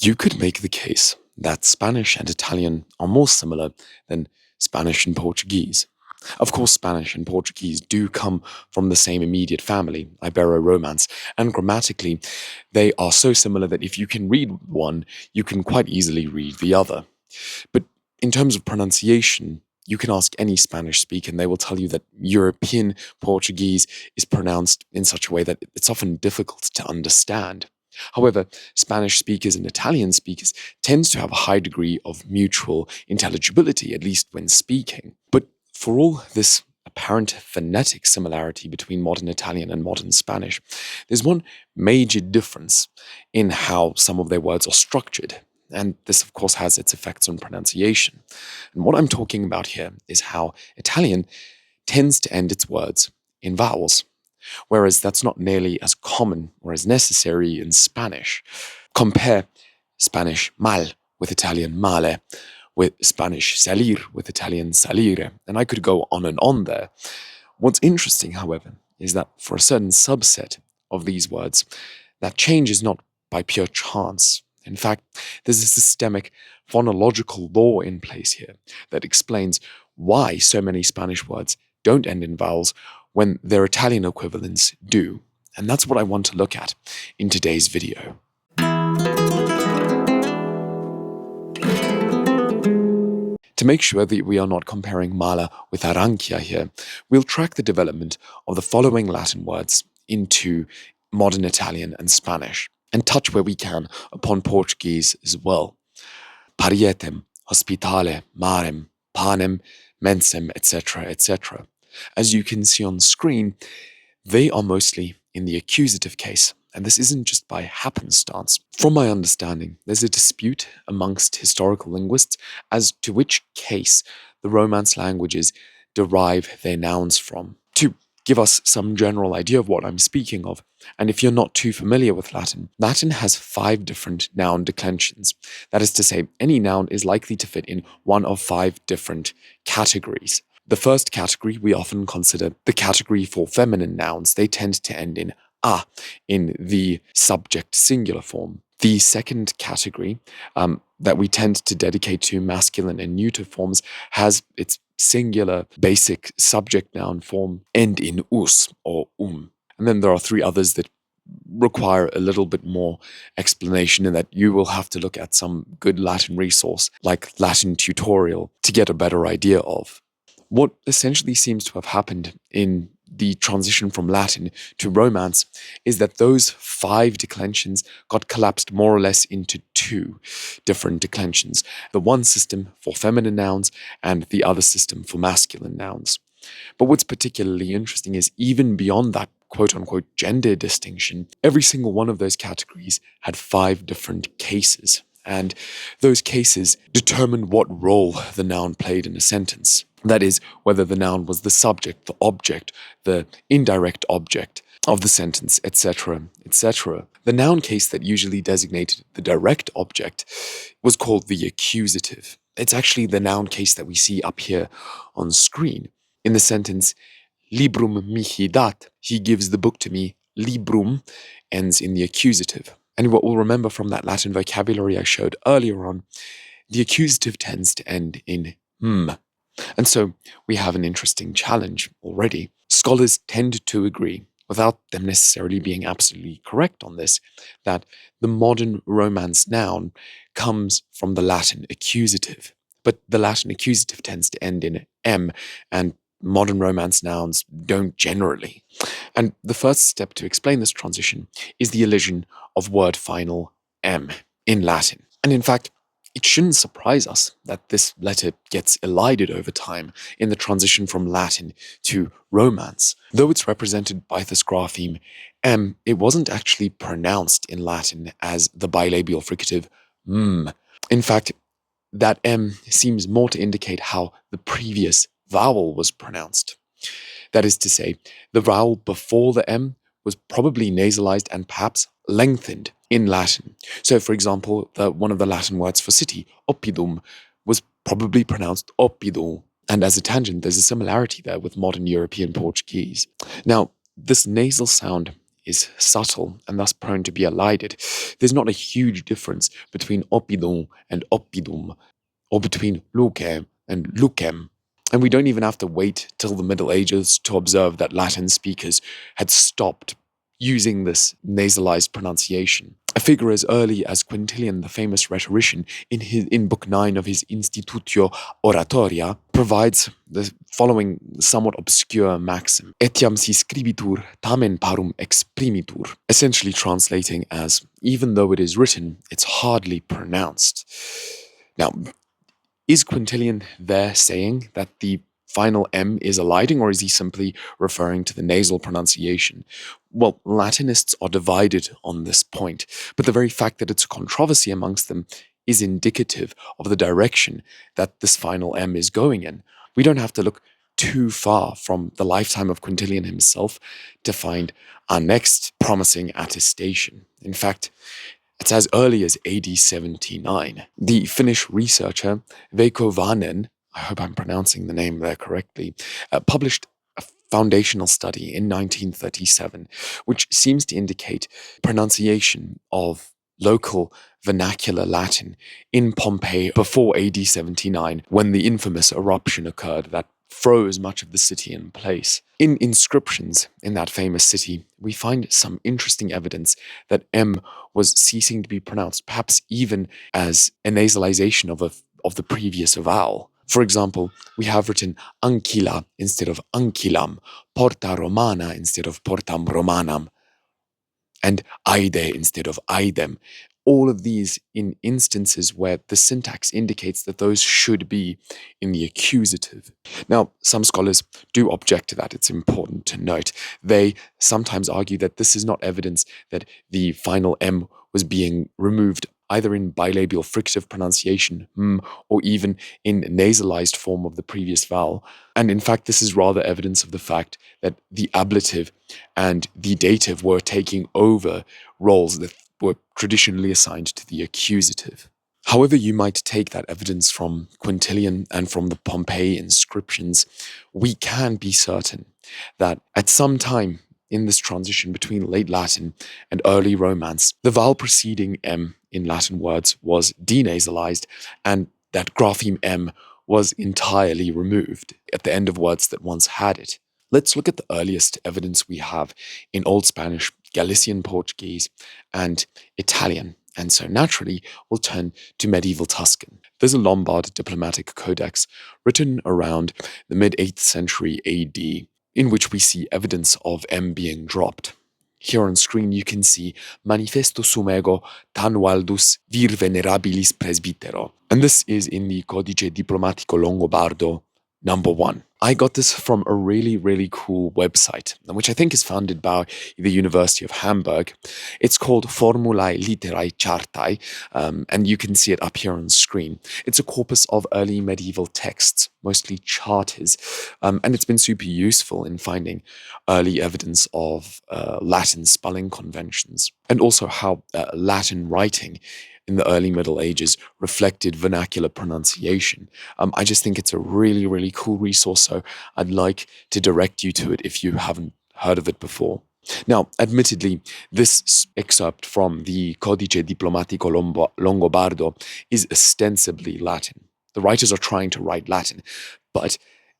You could make the case that Spanish and Italian are more similar than Spanish and Portuguese. Of course, Spanish and Portuguese do come from the same immediate family, Ibero-Romance, and grammatically, they are so similar that if you can read one, you can quite easily read the other. But in terms of pronunciation, you can ask any Spanish speaker and they will tell you that European Portuguese is pronounced in such a way that it's often difficult to understand. However, Spanish speakers and Italian speakers tend to have a high degree of mutual intelligibility, at least when speaking. But for all this apparent phonetic similarity between modern Italian and modern Spanish, there's one major difference in how some of their words are structured. And this, of course, has its effects on pronunciation. And what I'm talking about here is how Italian tends to end its words in vowels, whereas that's not nearly as common or as necessary in Spanish. Compare Spanish mal with Italian male, with Spanish salir with Italian salire, and I could go on there. What's interesting, however, is that for a certain subset of these words, that change is not by pure chance. In fact, there's a systemic phonological law in place here that explains why so many Spanish words don't end in vowels when their Italian equivalents do. And that's what I want to look at in today's video. To make sure that we are not comparing mala with arankia here, we'll track the development of the following Latin words into modern Italian and Spanish, and touch where we can upon Portuguese as well. Parietem, hospitale, marem, panem, mensem, etc., etc. As you can see on screen, they are mostly in the accusative case, and this isn't just by happenstance. From my understanding, there's a dispute amongst historical linguists as to which case the Romance languages derive their nouns from. To give us some general idea of what I'm speaking of, and if you're not too familiar with Latin, Latin has 5 different noun declensions. That is to say, any noun is likely to fit in one of 5 different categories. The first category we often consider the category for feminine nouns. They tend to end in a in the subject singular form. The second category that we tend to dedicate to masculine and neuter forms has its singular basic subject noun form end in us or And then there are 3 others that require a little bit more explanation, and that you will have to look at some good Latin resource like Latin tutorial to get a better idea of. What essentially seems to have happened in the transition from Latin to Romance is that those 5 declensions got collapsed more or less into 2 different declensions. The one system for feminine nouns and the other system for masculine nouns. But what's particularly interesting is even beyond that quote-unquote gender distinction, every single one of those categories had 5 different cases. And those cases determined what role the noun played in a sentence. That is, whether the noun was the subject, the object, the indirect object of the sentence, etc., etc. The noun case that usually designated the direct object was called the accusative. It's actually the noun case that we see up here on screen. In the sentence, librum mihi dat, he gives the book to me, librum ends in the accusative. And what we'll remember from that Latin vocabulary I showed earlier on, the accusative tends to end in m. And so we have an interesting challenge already. Scholars tend to agree, without them necessarily being absolutely correct on this, that the modern Romance noun comes from the Latin accusative. But the Latin accusative tends to end in m, and modern Romance nouns don't generally. And the first step to explain this transition is the elision of word final m in Latin. And in fact, it shouldn't surprise us that this letter gets elided over time in the transition from Latin to Romance. Though it's represented by this grapheme m, it wasn't actually pronounced in Latin as the bilabial fricative m. In fact, that m seems more to indicate how the previous vowel was pronounced. That is to say, the vowel before the m was probably nasalized and perhaps lengthened in Latin. So, for example, one of the Latin words for city, oppidum, was probably pronounced oppido. And as a tangent, there's a similarity there with modern European Portuguese. Now, this nasal sound is subtle and thus prone to be elided. There's not a huge difference between oppidum and oppidum, or between luce and lucem. And we don't even have to wait till the Middle Ages to observe that Latin speakers had stopped using this nasalized pronunciation. A figure as early as Quintilian, the famous rhetorician, in Book 9 of his Institutio Oratoria, provides the following somewhat obscure maxim: etiam si scribitur, tamen parum exprimitur, essentially translating as, even though it is written, it's hardly pronounced. Now, is Quintilian there saying that the final M is eliding, or is he simply referring to the nasal pronunciation? Well, Latinists are divided on this point, but the very fact that it's a controversy amongst them is indicative of the direction that this final M is going in. We don't have to look too far from the lifetime of Quintilian himself to find our next promising attestation. In fact, it's as early as AD 79. The Finnish researcher Veikko Vanen, I hope I'm pronouncing the name there correctly, published a foundational study in 1937, which seems to indicate pronunciation of local vernacular Latin in Pompeii before AD 79, when the infamous eruption occurred that froze much of the city in place. In inscriptions in that famous city, we find some interesting evidence that M was ceasing to be pronounced, perhaps even as a nasalization of the previous vowel. For example, we have written ancilla instead of ancilam, porta romana instead of portam romanam, and aide instead of aidem. All of these in instances where the syntax indicates that those should be in the accusative. Now, some scholars do object to that. It's important to note. They sometimes argue that this is not evidence that the final M was being removed either in bilabial fricative pronunciation, or even in nasalized form of the previous vowel. And in fact, this is rather evidence of the fact that the ablative and the dative were taking over roles that were traditionally assigned to the accusative. However you might take that evidence from Quintilian and from the Pompeii inscriptions, we can be certain that at some time in this transition between late Latin and early Romance, the vowel preceding M in Latin words was denasalized, and that grapheme M was entirely removed at the end of words that once had it. Let's look at the earliest evidence we have in Old Spanish, Galician Portuguese, and Italian. And so naturally, we'll turn to medieval Tuscan. There's a Lombard diplomatic codex written around the mid-8th century AD, in which we see evidence of M being dropped. Here on screen you can see Manifesto sum ego tan valdus vir venerabilis presbytero. And this is in the Codice Diplomatico Longobardo #1. I got this from a really, really cool website, which I think is founded by the University of Hamburg. It's called Formulae Literae Chartae, and you can see it up here on screen. It's a corpus of early medieval texts, mostly charters, and it's been super useful in finding early evidence of Latin spelling conventions, and also how Latin writing in the early Middle Ages reflected vernacular pronunciation. I just think it's a really, really cool resource, so I'd like to direct you to it if you haven't heard of it before. Now, admittedly, this excerpt from the Codice Diplomatico Longobardo is ostensibly Latin. The writers are trying to write Latin, but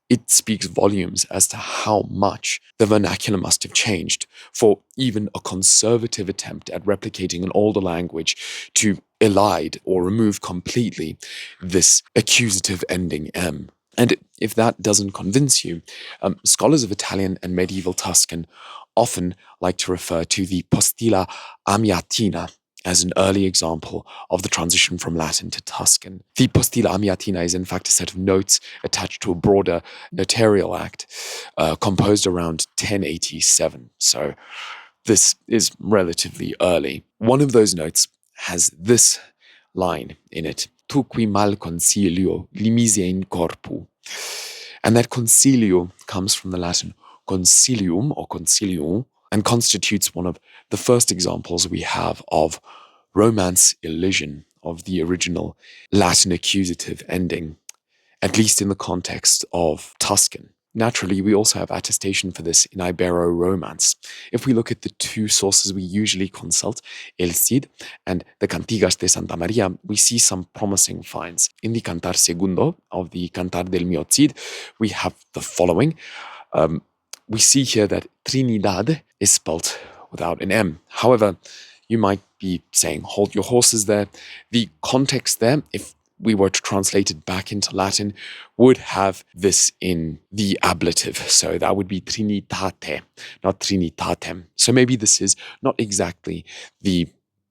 it speaks volumes as to how much the vernacular must have changed for even a conservative attempt at replicating an older language to elide or remove completely this accusative ending M. And if that doesn't convince you, scholars of Italian and medieval Tuscan often like to refer to the Postilla Amiatina as an early example of the transition from Latin to Tuscan. The Postilla Amiatina is in fact a set of notes attached to a broader notarial act composed around 1087. So this is relatively early. One of those notes has this line in it: Tu qui mal consilio limise in corpu. And that consilio comes from the Latin consilium or consilium, and constitutes one of the first examples we have of Romance elision of the original Latin accusative ending, at least in the context of Tuscan. naturally, we also have attestation for this in Ibero-Romance. If we look at the two sources we usually consult, El Cid and the Cantigas de Santa Maria, we see some promising finds. In the Cantar Segundo of the Cantar del Mio Cid, we have the following. We see here that Trinidad is spelt without an M. However, you might be saying, hold your horses there. The context there, if we were to translate it back into Latin, would have this in the ablative. So that would be Trinitate, not Trinitatem. So maybe this is not exactly the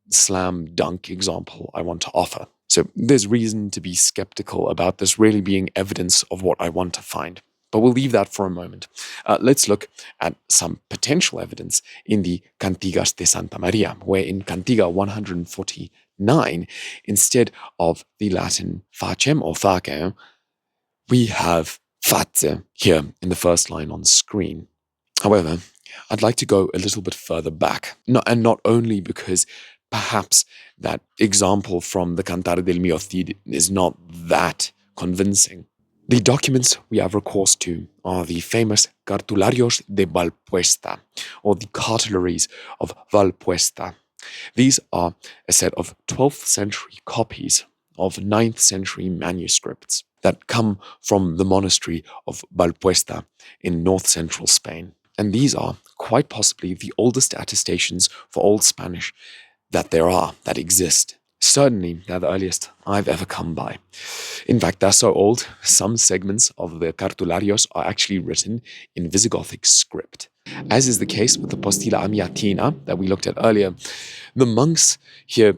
slam dunk example I want to offer. So there's reason to be skeptical about this really being evidence of what I want to find. But we'll leave that for a moment. Let's look at some potential evidence in the Cantigas de Santa Maria, where in Cantiga 149, instead of the Latin facem or facem, we have face here in the first line on screen. However, I'd like to go a little bit further back, and not only because perhaps that example from the Cantar del Mio Cid is not that convincing. The documents we have recourse to are the famous Cartularios de Valpuesta, or the cartularies of Valpuesta. These are a set of 12th century copies of 9th century manuscripts that come from the monastery of Valpuesta in north central Spain. And these are quite possibly the oldest attestations for Old Spanish that exist. Certainly, they're the earliest I've ever come by. In fact, they're so old, some segments of the Cartularios are actually written in Visigothic script. As is the case with the Postila Amiatina that we looked at earlier, the monks here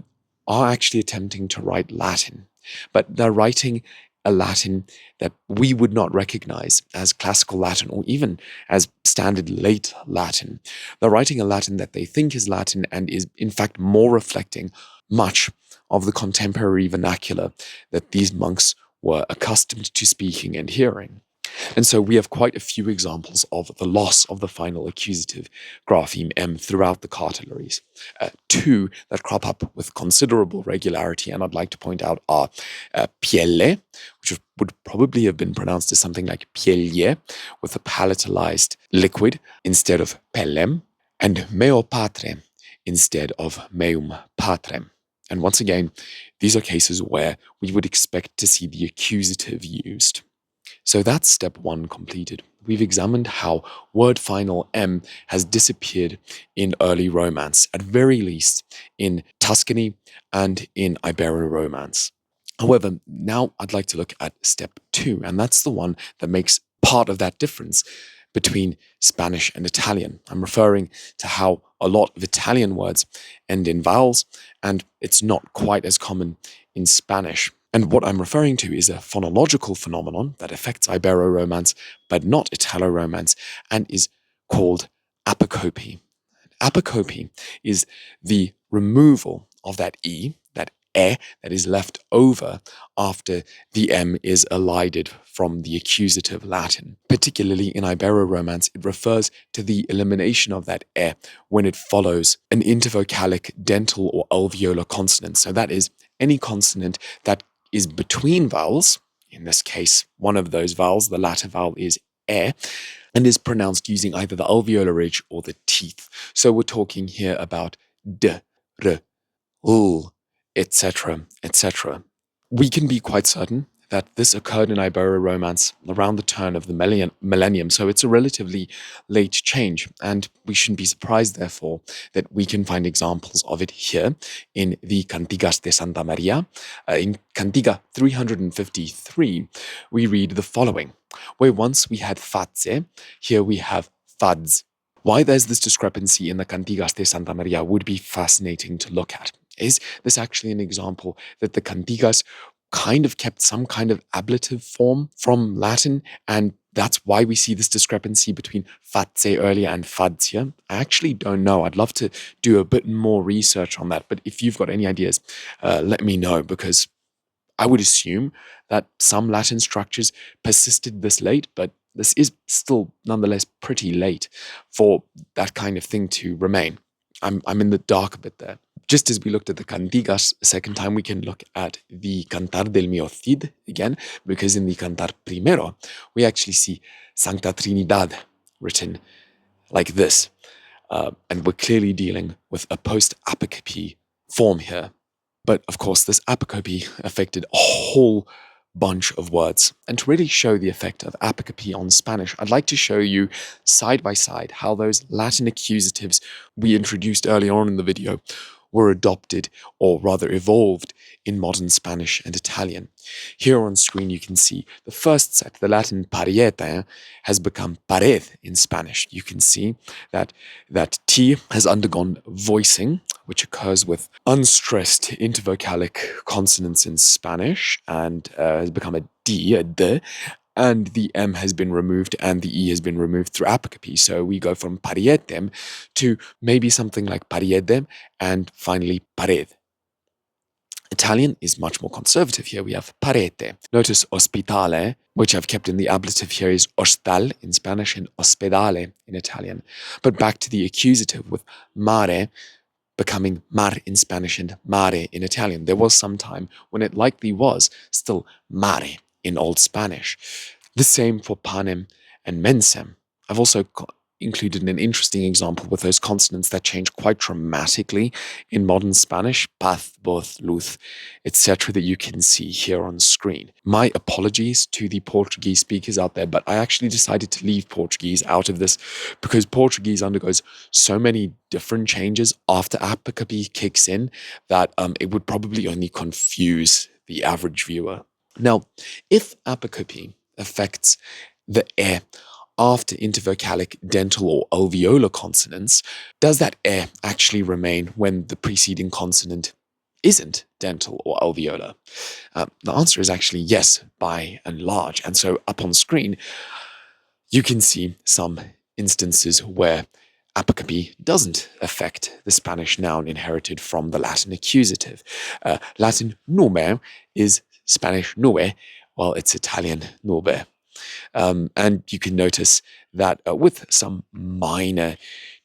are actually attempting to write Latin, but they're writing a Latin that we would not recognize as classical Latin or even as standard late Latin. They're writing a Latin that they think is Latin and is in fact more reflecting much of the contemporary vernacular that these monks were accustomed to speaking and hearing. And so we have quite a few examples of the loss of the final accusative grapheme M throughout the cartularies. Two that crop up with considerable regularity, and I'd like to point out, are pelle, which would probably have been pronounced as something like pielje, with a palatalized liquid instead of pellem, and meo patre instead of meum patrem. And once again, these are cases where we would expect to see the accusative used. So that's step one completed. We've examined how word final M has disappeared in early Romance, at very least in Tuscany and in Ibero-Romance. However, now I'd like to look at step two, and that's the one that makes part of that difference between Spanish and Italian. I'm referring to how a lot of Italian words end in vowels, and it's not quite as common in Spanish. And what I'm referring to is a phonological phenomenon that affects Ibero-Romance, but not Italo-Romance, and is called apocope. Apocope is the removal of that E, that E, that is left over after the M is elided from the accusative Latin. Particularly in Ibero-Romance, it refers to the elimination of that E when it follows an intervocalic dental or alveolar consonant. So that is any consonant that is between vowels. In this case, one of those vowels, the latter vowel, is E, and is pronounced using either the alveolar ridge or the teeth. So we're talking here about D, R, L, etc., etc. We can be quite certain that this occurred in Ibero-Romance around the turn of the millennium, so it's a relatively late change, and we shouldn't be surprised, therefore, that we can find examples of it here in the Cantigas de Santa Maria. In Cantiga 353, we read the following: where once we had face, here we have fads. Why there's this discrepancy in the Cantigas de Santa Maria would be fascinating to look at. Is this actually an example that the Cantigas kind of kept some kind of ablative form from Latin, and that's why we see this discrepancy between face earlier and fads here? I actually don't know. I'd love to do a bit more research on that, but if you've got any ideas, let me know, because I would assume that some Latin structures persisted this late, but this is still nonetheless pretty late for that kind of thing to remain. I'm in the dark a bit there. Just as we looked at the cantigas a second time, we can look at the Cantar del Mio Cid again, because in the Cantar Primero, we actually see Sancta Trinidad written like this. And we're clearly dealing with a post-apocope form here. But of course, this apocope affected a whole bunch of words. And to really show the effect of apocope on Spanish, I'd like to show you side by side how those Latin accusatives we introduced earlier on in the video were adopted, or rather evolved, in modern Spanish and Italian. Here on screen you can see the first set, the Latin parete, has become parede in Spanish. You can see that T has undergone voicing, which occurs with unstressed intervocalic consonants in Spanish, and has become a D, a D, and the M has been removed and the E has been removed through apocope. So we go from parietem to maybe something like pariedem, and finally pared. Italian is much more conservative here. We have parete. Notice ospitale, which I've kept in the ablative here, is hostal in Spanish and ospedale in Italian. But back to the accusative with mare becoming mar in Spanish and mare in Italian. There was some time when it likely was still mare in Old Spanish. The same for pane and mese. I've also included an interesting example with those consonants that change quite dramatically in modern Spanish, paz, voz, luce, etc., that you can see here on screen. My apologies to the Portuguese speakers out there, but I actually decided to leave Portuguese out of this because Portuguese undergoes so many different changes after apocope kicks in that it would probably only confuse the average viewer. Now, if apocope affects the e after intervocalic, dental, or alveolar consonants, does that e actually remain when the preceding consonant isn't dental or alveolar? The answer is actually yes, by and large. And so up on screen, you can see some instances where apocope doesn't affect the Spanish noun inherited from the Latin accusative. Latin nume is Spanish nube, while it's Italian nube. And you can notice that with some minor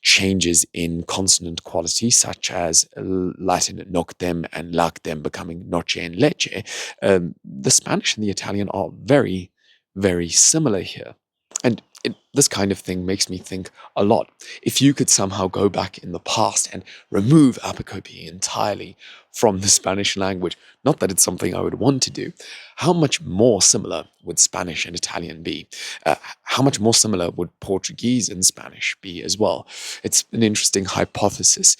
changes in consonant quality, such as Latin noctem and lactem becoming noche and leche, the Spanish and the Italian are very, very similar here. And this kind of thing makes me think a lot. If you could somehow go back in the past and remove apocope entirely from the Spanish language, not that it's something I would want to do, how much more similar would Spanish and Italian be? How much more similar would Portuguese and Spanish be as well? It's an interesting hypothesis.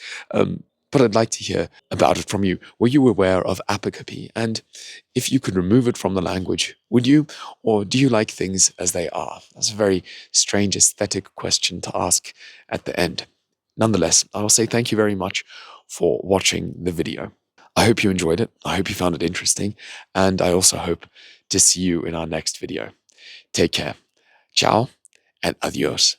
But I'd like to hear about it from you. Were you aware of apocope? And if you could remove it from the language, would you? Or do you like things as they are? That's a very strange aesthetic question to ask at the end. Nonetheless, I will say thank you very much for watching the video. I hope you enjoyed it. I hope you found it interesting. And I also hope to see you in our next video. Take care. Ciao and adios.